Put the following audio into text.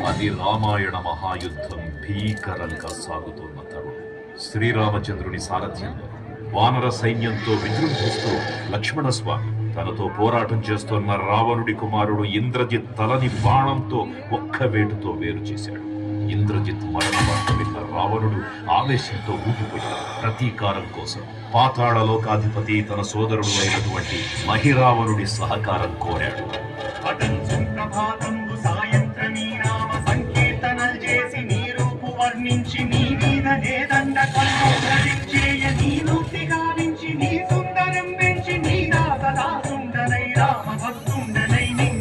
అది రామాయణ మహాయుద్ధం భీకరంగా సాగుతున్న తరుణం. శ్రీరామచంద్రుని సారథ్యంలో వానర సైన్యంతో విజృంభిస్తూ లక్ష్మణస్వామి తనతో పోరాటం చేస్తున్న రావణుడి కుమారుడు ఇంద్రజిత్ తలని బాణంతో ఒక్క వేటుతో వేరు చేశాడు. ఇంద్రజిత్ మరణ వార్త విన్న రావణుడు ఆవేశంతో ఊగిపోయాడు. ప్రతీకారం కోసం పాతాళ లోకాధిపతి తన సోదరుడు అయినటువంటి మహిరావణుడి సహకారం కోరాడు.